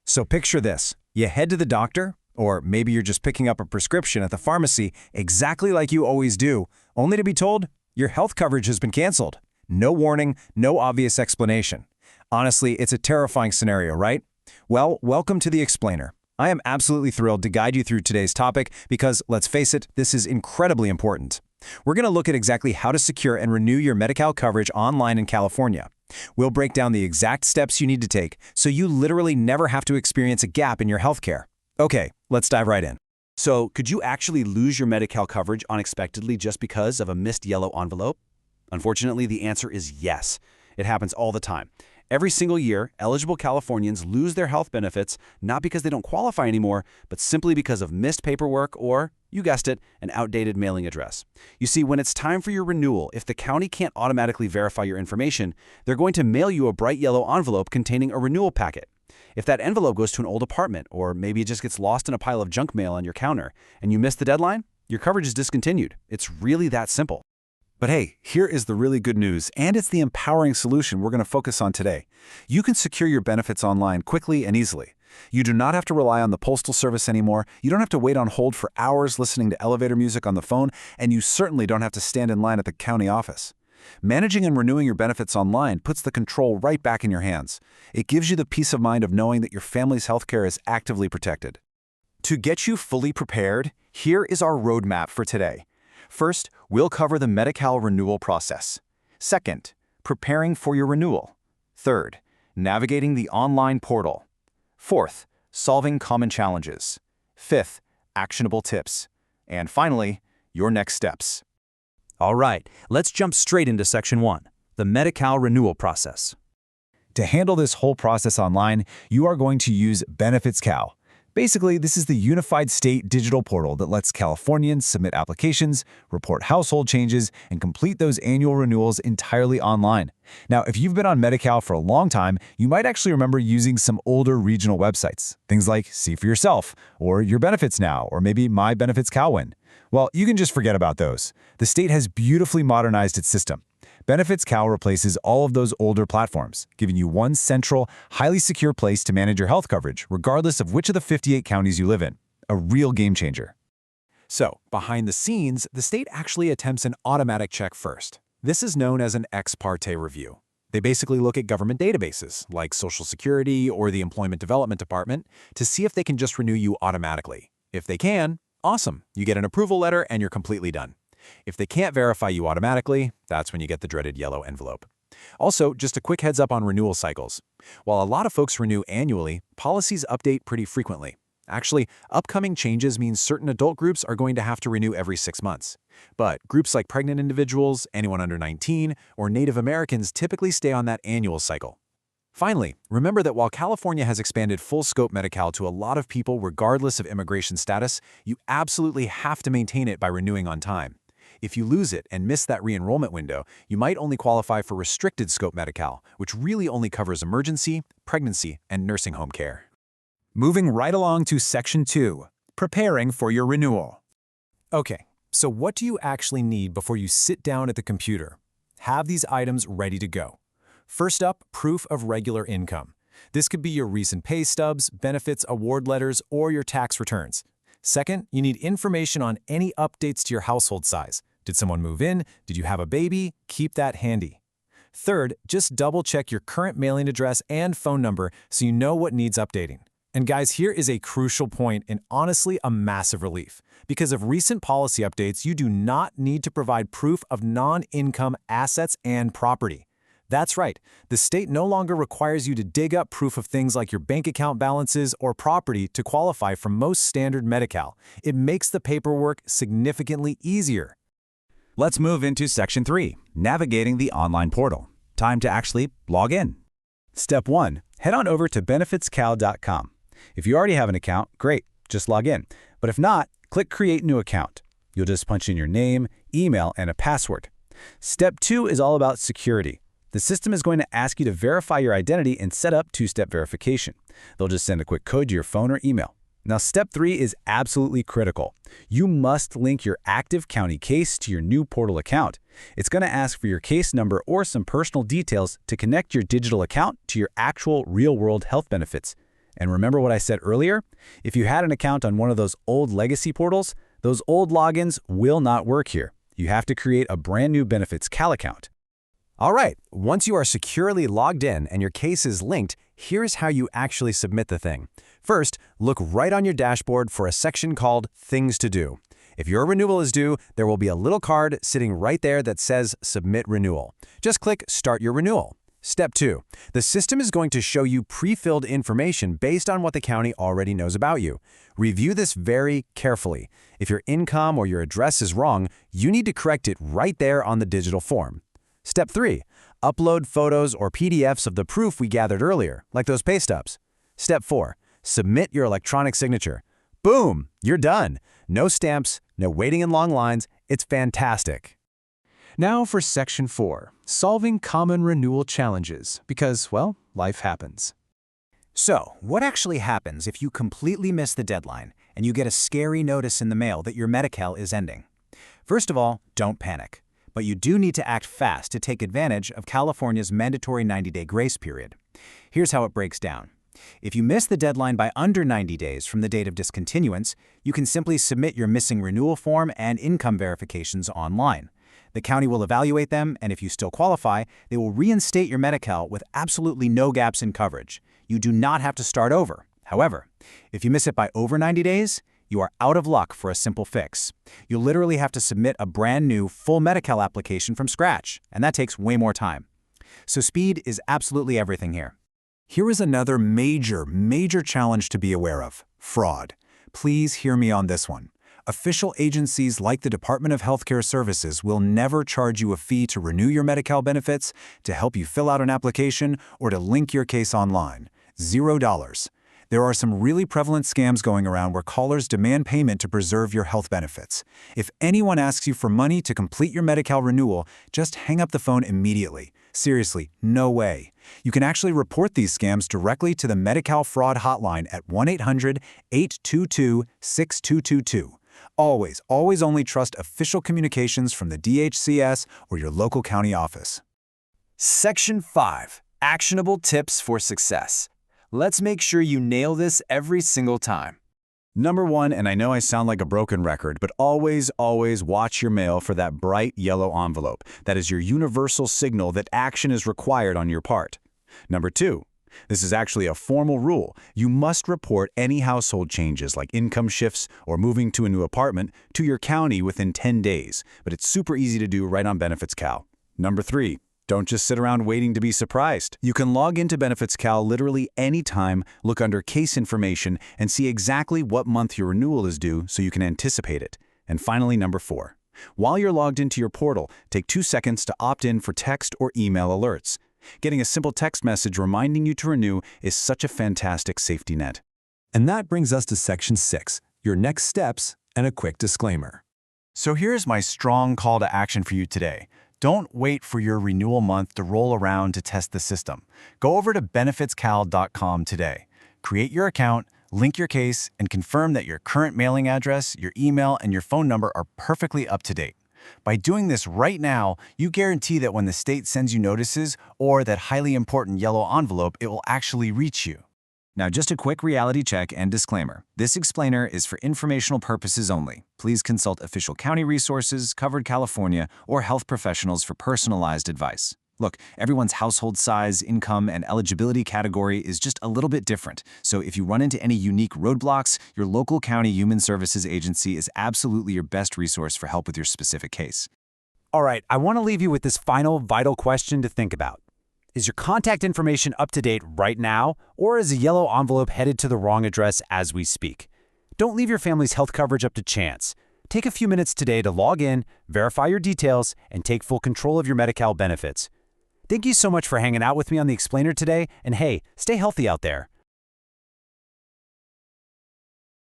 So picture this. You head to the doctor, or maybe you're just picking up a prescription at the pharmacy exactly like you always do, only to be told your health coverage has been canceled. No warning, no obvious explanation. Honestly, it's a terrifying scenario, right? Well, welcome to The Explainer. I am absolutely thrilled to guide you through today's topic because, let's face it, this is incredibly important. We're going to look at exactly how to secure and renew your Medi-Cal coverage online in California. We'll break down the exact steps you need to take so you literally never have to experience a gap in your healthcare. Okay, let's dive right in. So, could you actually lose your Medi-Cal coverage unexpectedly just because of a missed yellow envelope? Unfortunately, the answer is yes. It happens all the time. Every single year, eligible Californians lose their health benefits not because they don't qualify anymore, but simply because of missed paperwork or, you guessed it, an outdated mailing address. You see, when it's time for your renewal, if the county can't automatically verify your information, they're going to mail you a bright yellow envelope containing a renewal packet. If that envelope goes to an old apartment, or maybe it just gets lost in a pile of junk mail on your counter, and you miss the deadline, your coverage is discontinued. It's really that simple. But hey, here is the really good news, and it's the empowering solution we're going to focus on today. You can secure your benefits online quickly and easily. You do not have to rely on the postal service anymore, you don't have to wait on hold for hours listening to elevator music on the phone, and you certainly don't have to stand in line at the county office. Managing and renewing your benefits online puts the control right back in your hands. It gives you the peace of mind of knowing that your family's healthcare is actively protected. To get you fully prepared, here is our roadmap for today. First, we'll cover the Medi-Cal renewal process. Second, preparing for your renewal. Third, navigating the online portal. Fourth, solving common challenges. Fifth, actionable tips. And finally, your next steps. All right, let's jump straight into Section 1, the Medi-Cal renewal process. To handle this whole process online, you are going to use BenefitsCal. Basically, this is the unified state digital portal that lets Californians submit applications, report household changes, and complete those annual renewals entirely online. Now, if you've been on Medi-Cal for a long time, you might actually remember using some older regional websites. Things like See for Yourself, or Your Benefits Now, or maybe My Benefits Calwin. Well, you can just forget about those. The state has beautifully modernized its system. BenefitsCal replaces all of those older platforms, giving you one central, highly secure place to manage your health coverage, regardless of which of the 58 counties you live in. A real game changer. So, behind the scenes, the state actually attempts an automatic check first. This is known as an ex parte review. They basically look at government databases, like Social Security or the Employment Development Department, to see if they can just renew you automatically. If they can, awesome, you get an approval letter and you're completely done. If they can't verify you automatically, that's when you get the dreaded yellow envelope. Also, just a quick heads up on renewal cycles. While a lot of folks renew annually, policies update pretty frequently. Actually, upcoming changes mean certain adult groups are going to have to renew every 6 months. But groups like pregnant individuals, anyone under 19, or Native Americans typically stay on that annual cycle. Finally, remember that while California has expanded full-scope Medi-Cal to a lot of people regardless of immigration status, you absolutely have to maintain it by renewing on time. If you lose it and miss that re-enrollment window, you might only qualify for restricted scope Medi-Cal, which really only covers emergency, pregnancy, and nursing home care. Moving right along to Section 2, preparing for your renewal. Okay, so what do you actually need before you sit down at the computer? Have these items ready to go. First up, proof of regular income. This could be your recent pay stubs, benefits, award letters, or your tax returns. Second, you need information on any updates to your household size. Did someone move in? Did you have a baby? Keep that handy. Third, just double-check your current mailing address and phone number so you know what needs updating. And guys, here is a crucial point and honestly a massive relief. Because of recent policy updates, you do not need to provide proof of non-income assets and property. That's right, the state no longer requires you to dig up proof of things like your bank account balances or property to qualify for most standard Medi-Cal. It makes the paperwork significantly easier. Let's move into Section 3, navigating the online portal. Time to actually log in. Step 1, head on over to benefitscal.com. If you already have an account, great, just log in. But if not, click Create New Account. You'll just punch in your name, email, and a password. Step 2 is all about security. The system is going to ask you to verify your identity and set up two-step verification. They'll just send a quick code to your phone or email. Now, Step 3 is absolutely critical. You must link your active county case to your new portal account. It's going to ask for your case number or some personal details to connect your digital account to your actual real-world health benefits. And remember what I said earlier? If you had an account on one of those old legacy portals, those old logins will not work here. You have to create a brand new Benefits Cal account. All right, once you are securely logged in and your case is linked, here's how you actually submit the thing. First, look right on your dashboard for a section called Things to Do. If your renewal is due, there will be a little card sitting right there that says Submit Renewal. Just click Start Your Renewal. Step 2. The system is going to show you pre-filled information based on what the county already knows about you. Review this very carefully. If your income or your address is wrong, you need to correct it right there on the digital form. Step 3. Upload photos or PDFs of the proof we gathered earlier, like those pay stubs. Step 4. Submit your electronic signature. Boom! You're done. No stamps, no waiting in long lines. It's fantastic. Now for Section 4, solving common renewal challenges, because, well, life happens. So, what actually happens if you completely miss the deadline and you get a scary notice in the mail that your Medi-Cal is ending? First of all, don't panic. But you do need to act fast to take advantage of California's mandatory 90-day grace period. Here's how it breaks down. If you miss the deadline by under 90 days from the date of discontinuance, you can simply submit your missing renewal form and income verifications online. The county will evaluate them, and if you still qualify, they will reinstate your Medi-Cal with absolutely no gaps in coverage. You do not have to start over. However, if you miss it by over 90 days, you are out of luck for a simple fix. You'll literally have to submit a brand new full Medi-Cal application from scratch, and that takes way more time. So speed is absolutely everything here. Here is another major challenge to be aware of: fraud. Please hear me on this one. Official agencies like the Department of Healthcare Services will never charge you a fee to renew your Medi-Cal benefits, to help you fill out an application, or to link your case online. $0. There are some really prevalent scams going around where callers demand payment to preserve your health benefits. If anyone asks you for money to complete your Medi-Cal renewal, just hang up the phone immediately. Seriously, no way. You can actually report these scams directly to the Medi-Cal fraud hotline at 1-800-822-6222. Always only trust official communications from the DHCS or your local county office. Section 5, actionable tips for success. Let's make sure you nail this every single time. Number 1, and I know I sound like a broken record, but always watch your mail for that bright yellow envelope. That is your universal signal that action is required on your part. Number 2, this is actually a formal rule. You must report any household changes like income shifts or moving to a new apartment to your county within 10 days, but it's super easy to do right on Benefits Cal. Number 3, don't just sit around waiting to be surprised. You can log into Benefits Cal literally anytime, look under case information, and see exactly what month your renewal is due so you can anticipate it. And finally, number 4, while you're logged into your portal, take 2 seconds to opt in for text or email alerts. Getting a simple text message reminding you to renew is such a fantastic safety net. And that brings us to Section 6, your next steps and a quick disclaimer. So here's my strong call to action for you today. Don't wait for your renewal month to roll around to test the system. Go over to benefitscal.com today. Create your account, link your case, and confirm that your current mailing address, your email, and your phone number are perfectly up to date. By doing this right now, you guarantee that when the state sends you notices or that highly important yellow envelope, it will actually reach you. Now, just a quick reality check and disclaimer. This explainer is for informational purposes only. Please consult official county resources, Covered California, or health professionals for personalized advice. Look, everyone's household size, income, and eligibility category is just a little bit different. So if you run into any unique roadblocks, your local county human services agency is absolutely your best resource for help with your specific case. All right, I want to leave you with this final vital question to think about. Is your contact information up to date right now, or is a yellow envelope headed to the wrong address as we speak? Don't leave your family's health coverage up to chance. Take a few minutes today to log in, verify your details, and take full control of your Medi-Cal benefits. Thank you so much for hanging out with me on The Explainer today, and hey, stay healthy out there.